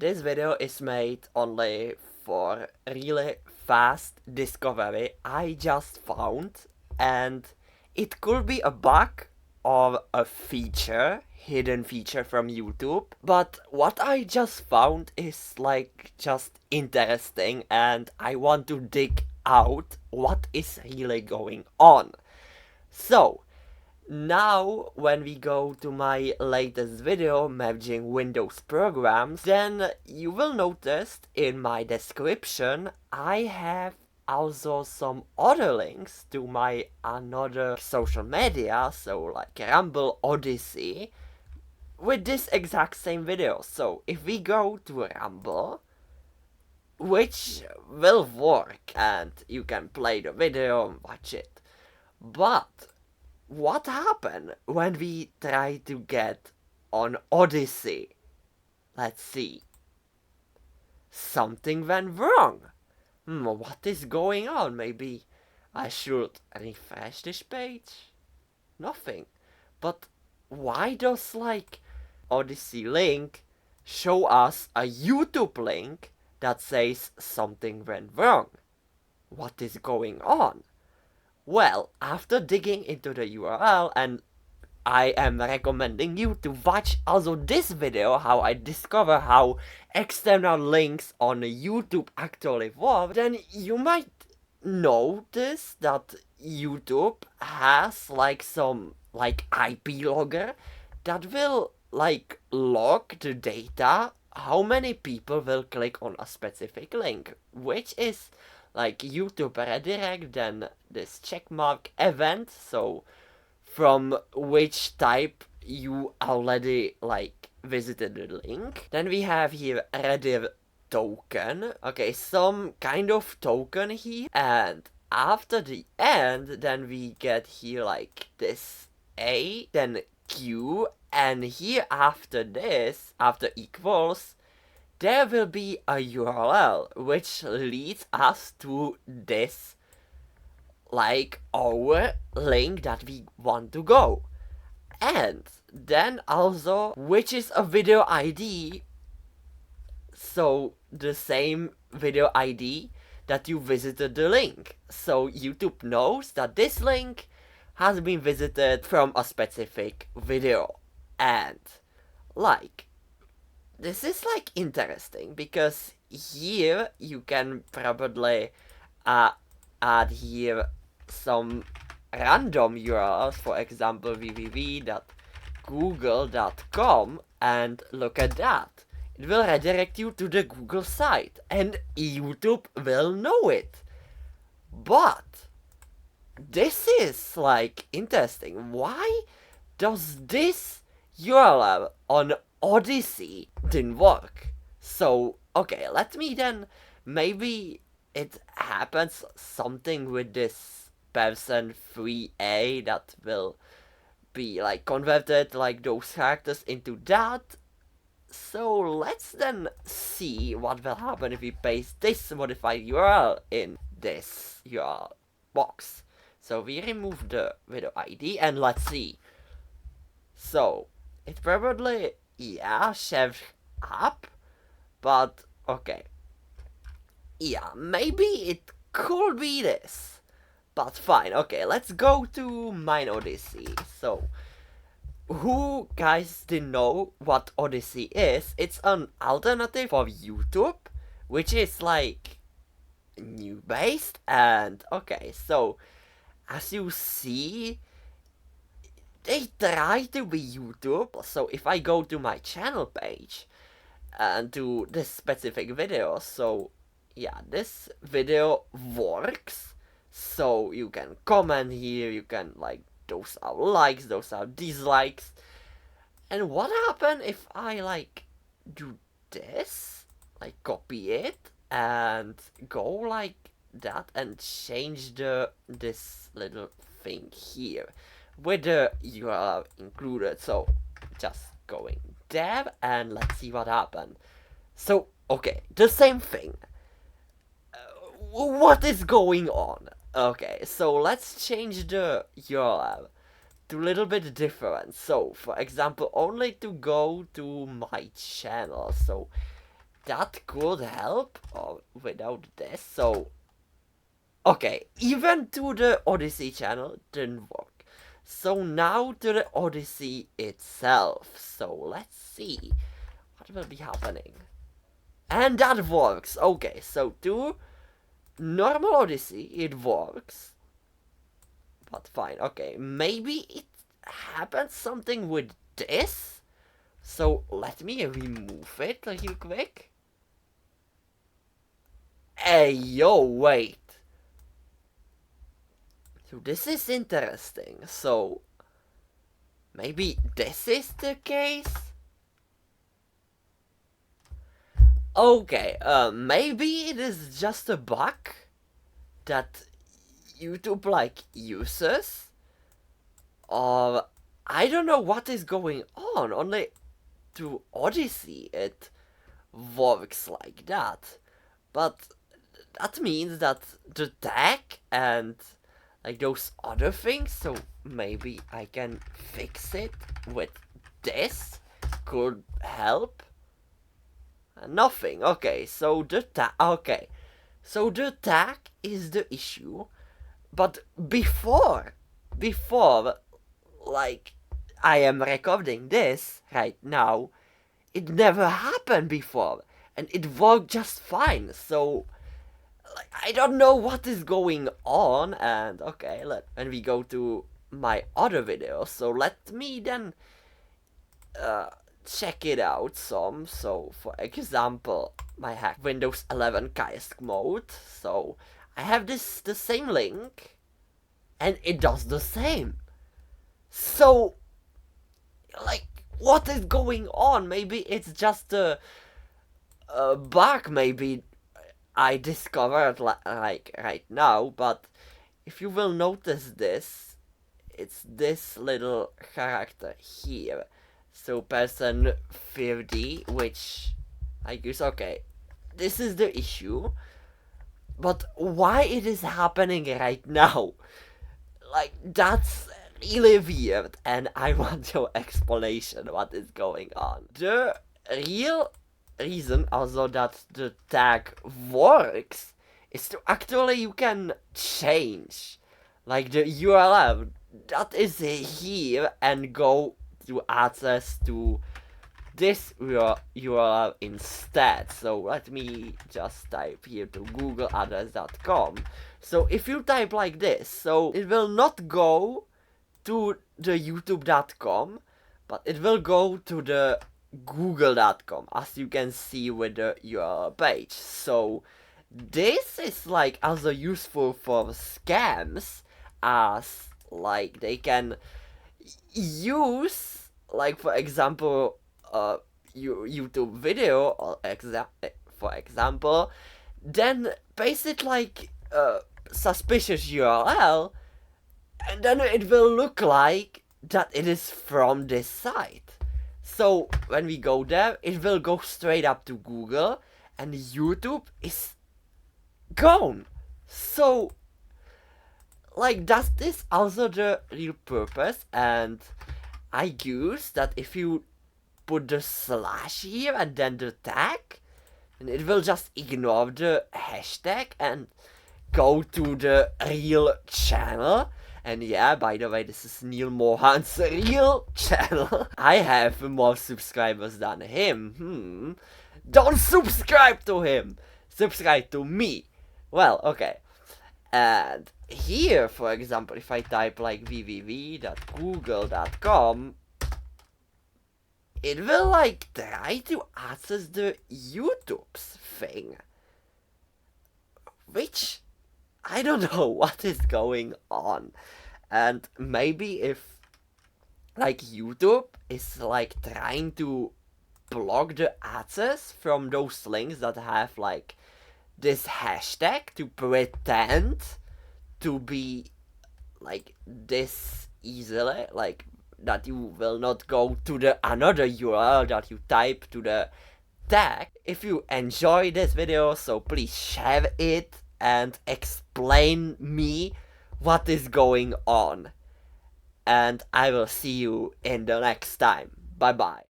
This video is made only for really fast discovery I just found, and it could be a bug or a feature, hidden feature from YouTube, but what I just found is like just interesting and I want to dig out what is really going on. So, now, when we go to my latest video managing Windows programs, then you will notice in my description I have also some other links to my another social media, so like Rumble, Odysee, with this exact same video. So if we go to Rumble, which will work and you can play the video and watch it, but what happened when we try to get on Odysee? Let's see. Something went wrong. What is going on? Maybe I should refresh this page? Nothing. But why does like Odysee link show us a YouTube link that says something went wrong? What is going on? Well, after digging into the URL, and I am recommending you to watch also this video, how I discover how external links on YouTube actually work, then you might notice that YouTube has like some like IP logger that will like log the data, how many people will click on a specific link, which is like YouTube redirect, then this checkmark event, so from which type you already like visited the link. Then we have here redir token, okay, some kind of token here, and after the end then we get here like this A, then Q, and here after this, after equals, there will be a URL which leads us to this, like our link that we want to go. And then also, which is a video ID, so the same video ID that you visited the link. So YouTube knows that this link has been visited from a specific video. And like, this is like interesting because here you can probably add here some random URLs, for example www.google.com, and look at that. It will redirect you to the Google site and YouTube will know it. But this is like interesting. Why does this URL on Odysee didn't work? So, okay, let me then, maybe it happens something with this person 3A that will be like converted like those characters into that. So let's then see what will happen if we paste this modified URL in this URL box. So we remove the video ID and let's see. So it probably, yeah, shows up, but okay. Yeah, maybe it could be this, but fine. Okay, let's go to Minedows. So, who guys didn't know what Odysee is? It's an alternative for YouTube, which is like new based, and okay, so as you see, they try to be YouTube. So if I go to my channel page and to this specific video, so yeah, this video works. So you can comment here, you can like, those are likes, those are dislikes. And what happens if I like do this, like copy it and go like that and change this little thing here with the URL included. So just going there and let's see what happened. So okay, the same thing. What is going on? Okay, so let's change the URL to a little bit different. So for example, only to go to my channel. So that could help without this. So, okay, even to the Odyssey channel didn't work. So now to the Odyssey itself. So let's see what will be happening. And that works. Okay, so to normal Odyssey it works. But fine, okay, maybe it happened something with this? So let me remove it real quick. Hey, yo, wait. So this is interesting. So maybe this is the case? Okay, maybe it is just a bug that YouTube like uses, or I don't know what is going on. Only to Odyssey it works like that, but that means that the tag and like those other things, so maybe I can fix it with this, could help. Nothing. Okay, so the tag is the issue, but before like I am recording this right now, it never happened before and it worked just fine. So like I don't know what is going on. And okay, when we go to my other video, so let me then check it out some. So for example, my hack Windows 11 Kiosk mode. So I have the same link and it does the same. So like what is going on? Maybe it's just a bug maybe I discovered like right now. But if you will notice this, it's this little character here. So person 30, which I guess, okay, this is the issue, but why it is happening right now? Like, that's really weird, and I want your explanation what is going on. The real reason also that the tag works is to actually you can change like the URL that is here and go to access to this URL instead. So let me just type here to googleaddress.com. So if you type like this, so it will not go to the youtube.com, but it will go to the google.com, as you can see with the URL page. So this is like also useful for scams, as like they can use, like for example, YouTube video, or for example, then paste it like suspicious URL, and then it will look like that it is from this site. So when we go there, it will go straight up to Google, and YouTube is gone. So like, does this also the real purpose? And I use that if you put the slash here and then the tag, and it will just ignore the hashtag and go to the real channel. And yeah, by the way, this is Neil Mohan's real channel. I have more subscribers than him. Don't subscribe to him. Subscribe to me. Well, okay. And here, for example, if I type like www.google.com, it will like try to access the YouTube's thing. Which, I don't know what is going on. And maybe if like YouTube is like trying to block the access from those links that have like this hashtag to pretend to be like this easily, like that you will not go to the another URL that you type to the tag. If you enjoy this video, so please share it and explain me what is going on. And I will see you in the next time. Bye bye.